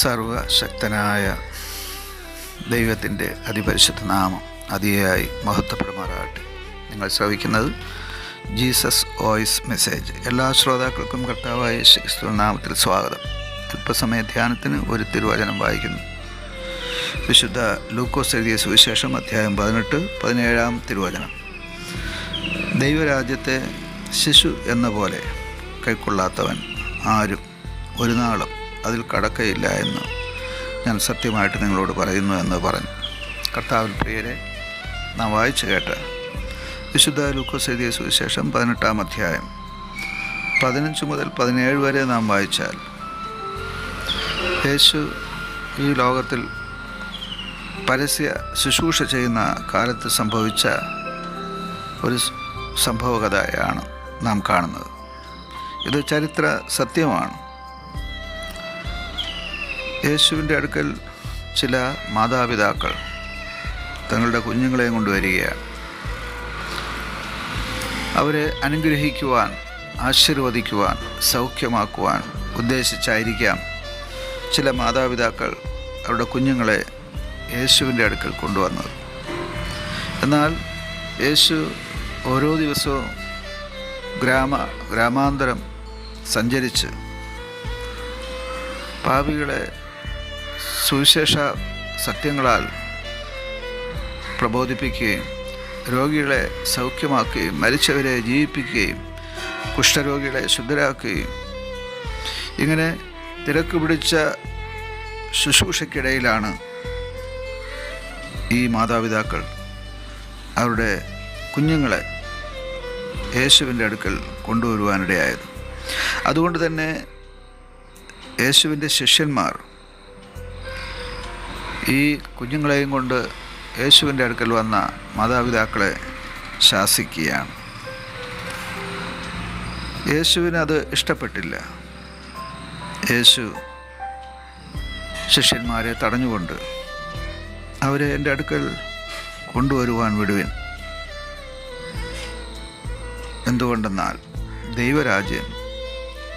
സർവശക്തനായ ദൈവത്തിൻ്റെ അതിപരിശുദ്ധ നാമം അതിയായി മഹത്വപ്പെടുമാറാകട്ടെ. നിങ്ങൾ ശ്രവിക്കുന്നത് ജീസസ് വോയിസ് മെസ്സേജ്. എല്ലാ ശ്രോതാക്കൾക്കും കർത്താവായ യേശുക്രിസ്തു നാമത്തിൽ സ്വാഗതം. അല്പസമയ ധ്യാനത്തിന് ഒരു തിരുവചനം വായിക്കുന്നു. വിശുദ്ധ ലൂക്കോസ് എഴുതിയ സുവിശേഷം അധ്യായം 18-17 തിരുവചനം. ദൈവരാജ്യത്തെ ശിശു എന്ന പോലെ കൈക്കൊള്ളാത്തവൻ ആരും ഒരു നാളും അതിൽ കടക്കയില്ല എന്ന് ഞാൻ സത്യമായിട്ട് നിങ്ങളോട് പറയുന്നു എന്ന് പറഞ്ഞു. കർത്താവിൽ പ്രിയരെ, നാം വായിച്ചു കേട്ട വിശുദ്ധ ലൂക്കോസ് എഴുതിയ സുവിശേഷം 18 അധ്യായം 15 മുതൽ 17 വരെ നാം വായിച്ചാൽ യേശു ഈ ലോകത്തിൽ പരസ്യ ശുശ്രൂഷ ചെയ്യുന്ന കാലത്ത് സംഭവിച്ച ഒരു സംഭവകഥയാണ് നാം കാണുന്നത്. ഇത് ചരിത്ര സത്യമാണ്. യേശുവിൻ്റെ അടുക്കൽ ചില മാതാപിതാക്കൾ തങ്ങളുടെ കുഞ്ഞുങ്ങളെയും കൊണ്ടുവരികയാണ്. അവരെ അനുഗ്രഹിക്കുവാൻ, ആശീർവദിക്കുവാൻ, സൗഖ്യമാക്കുവാൻ ഉദ്ദേശിച്ചായിരിക്കാം ചില മാതാപിതാക്കൾ അവരുടെ കുഞ്ഞുങ്ങളെ യേശുവിൻ്റെ അടുക്കൽ കൊണ്ടുവന്നത്. എന്നാൽ യേശു ഓരോ ദിവസവും ഗ്രാമാന്തരം സഞ്ചരിച്ച് പാപികളെ സുവിശേഷ സത്യങ്ങളാൽ പ്രബോധിപ്പിക്കുകയും രോഗികളെ സൗഖ്യമാക്കുകയും മരിച്ചവരെ ജീവിപ്പിക്കുകയും കുഷ്ഠരോഗികളെ ശുദ്ധരാക്കുകയും ഇങ്ങനെ തിരക്ക് പിടിച്ച ശുശ്രൂഷയ്ക്കിടയിലാണ് ഈ മാതാപിതാക്കൾ അവരുടെ കുഞ്ഞുങ്ങളെ യേശുവിൻ്റെ അടുക്കൽ കൊണ്ടുവരുവാനിടയായത്. അതുകൊണ്ട് തന്നെ യേശുവിൻ്റെ ശിഷ്യന്മാർ ഈ കുഞ്ഞുങ്ങളെയും കൊണ്ട് യേശുവിൻ്റെ അടുക്കൽ വന്ന മാതാപിതാക്കളെ ശാസിക്കുകയാണ്. യേശുവിനത് ഇഷ്ടപ്പെട്ടില്ല. യേശു ശിഷ്യന്മാരെ തടഞ്ഞുകൊണ്ട് അവരെ എൻ്റെ അടുക്കൽ കൊണ്ടുവരുവാൻ വിടുവിൻ. എന്തുകൊണ്ടെന്നാൽ ദൈവരാജ്യം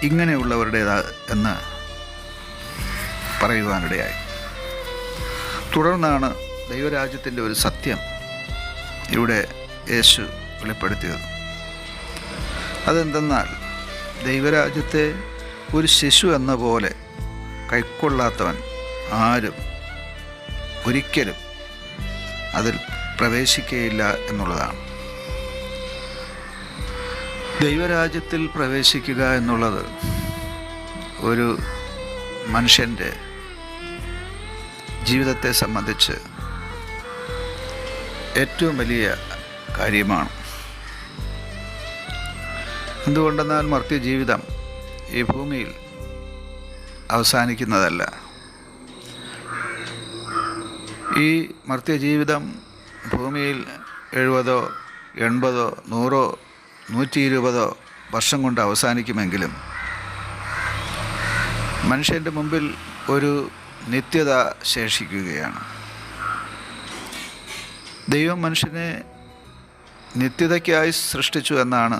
ഇങ്ങനെയുള്ളവരുടേതാ എന്ന് പറയുവാനിടയായി. തുടർന്നാണ് ദൈവരാജ്യത്തിൻ്റെ ഒരു സത്യം ഇവിടെ യേശു വെളിപ്പെടുത്തിയത്. അതെന്തെന്നാൽ ദൈവരാജ്യത്തെ ഒരു ശിശു എന്ന പോലെ കൈക്കൊള്ളാത്തവൻ ആരും ഒരിക്കലും അതിൽ പ്രവേശിക്കുകയില്ല എന്നുള്ളതാണ്. ദൈവരാജ്യത്തിൽ പ്രവേശിക്കുക എന്നുള്ളത് ഒരു മനുഷ്യൻ്റെ ജീവിതത്തെ സംബന്ധിച്ച് ഏറ്റവും വലിയ കാര്യമാണ്. എന്തുകൊണ്ടെന്നാൽ മർത്യ ജീവിതം ഈ ഭൂമിയിൽ അവസാനിക്കുന്നതല്ല. ഈ മർത്യ ജീവിതം ഭൂമിയിൽ 70, 80, 100, 120 വർഷം കൊണ്ട് അവസാനിക്കുമെങ്കിലും മനുഷ്യൻ്റെ മുമ്പിൽ ഒരു നിത്യത ശേഷിക്കുകയാണ്. ദൈവം മനുഷ്യനെ നിത്യതയ്ക്കായി സൃഷ്ടിച്ചു എന്നാണ്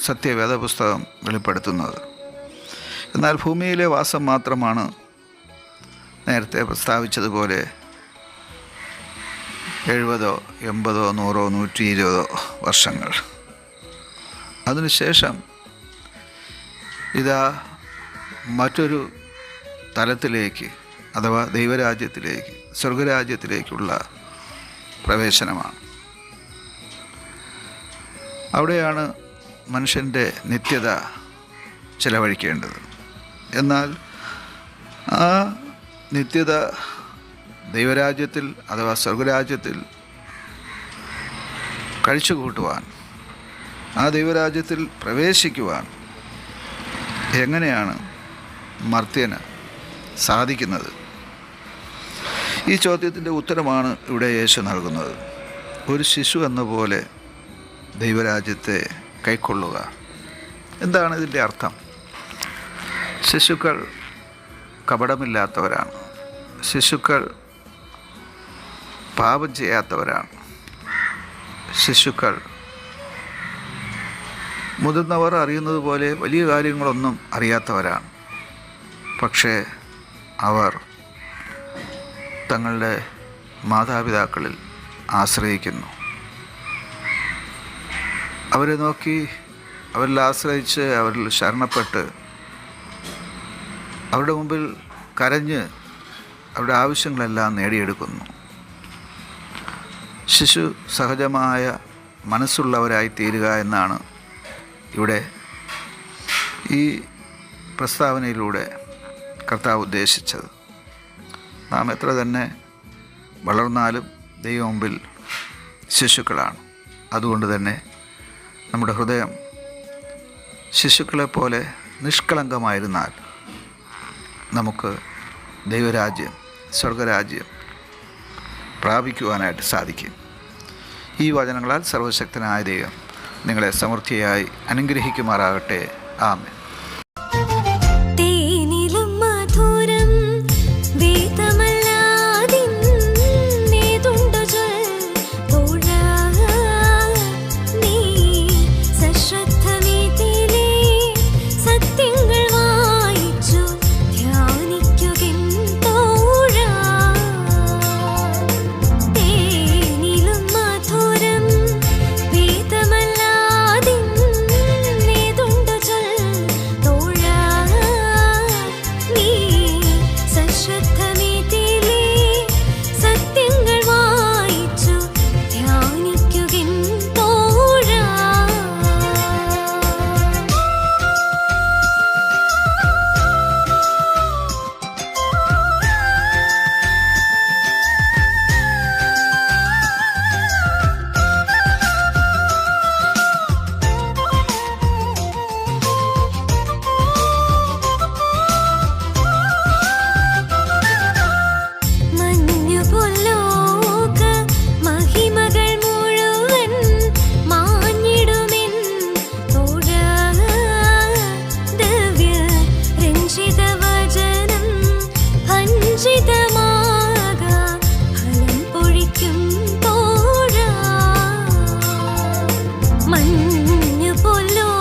സത്യവേദ പുസ്തകം വെളിപ്പെടുത്തുന്നത്. എന്നാൽ ഭൂമിയിലെ വാസം മാത്രമാണ് നേരത്തെ പ്രസ്താവിച്ചതുപോലെ 70, 80, 100, 120 വർഷങ്ങൾ. അതിനുശേഷം ഇതാ മറ്റൊരു തലത്തിലേക്ക്, അഥവാ ദൈവരാജ്യത്തിലേക്ക്, സ്വർഗരാജ്യത്തിലേക്കുള്ള പ്രവേശനമാണ്. അവിടെയാണ് മനുഷ്യൻ്റെ നിത്യത ചെലവഴിക്കേണ്ടത്. എന്നാൽ ആ നിത്യത ദൈവരാജ്യത്തിൽ അഥവാ സ്വർഗരാജ്യത്തിൽ കഴിച്ചുകൂട്ടുവാൻ, ആ ദൈവരാജ്യത്തിൽ പ്രവേശിക്കുവാൻ എങ്ങനെയാണ് മർത്യന് സാധിക്കുന്നത്? ഈ ചോദ്യത്തിൻ്റെ ഉത്തരമാണ് ഇവിടെ യേശു നൽകുന്നത്. ഒരു ശിശു എന്ന പോലെ ദൈവരാജ്യത്തെ കൈക്കൊള്ളുക. എന്താണ് ഇതിൻ്റെ അർത്ഥം? ശിശുക്കൾ കപടമില്ലാത്തവരാണ്. ശിശുക്കൾ പാപം ചെയ്യാത്തവരാണ്. ശിശുക്കൾ മുതിർന്നവർ അറിയുന്നത് പോലെ വലിയ കാര്യങ്ങളൊന്നും അറിയാത്തവരാണ്. പക്ഷേ അവർ തങ്ങളുടെ മാതാപിതാക്കളിൽ ആശ്രയിക്കുന്നു. അവരെ നോക്കി, അവരിൽ ആശ്രയിച്ച്, അവരിൽ ശരണപ്പെട്ട്, അവരുടെ മുമ്പിൽ കരഞ്ഞ് അവരുടെ ആവശ്യങ്ങളെല്ലാം നേടിയെടുക്കുന്നു. ശിശു സഹജമായ മനസ്സുള്ളവരായി തീരുക എന്നാണ് ഇവിടെ ഈ പ്രസ്താവനയിലൂടെ കർത്താവ് ഉദ്ദേശിച്ചത്. നാം എത്ര തന്നെ വളർന്നാലും ദൈവം മുമ്പിൽ ശിശുക്കളാണ്. അതുകൊണ്ട് തന്നെ നമ്മുടെ ഹൃദയം ശിശുക്കളെപ്പോലെ നിഷ്കളങ്കമായിരുന്നാൽ നമുക്ക് ദൈവരാജ്യം, സ്വർഗരാജ്യം പ്രാപിക്കുവാനായിട്ട് സാധിക്കും. ഈ വചനങ്ങളാൽ സർവശക്തനായ ദൈവം നിങ്ങളെ സമൃദ്ധിയായി അനുഗ്രഹിക്കുമാറാകട്ടെ. ആമേൻ. മഞ്ഞു പോലോ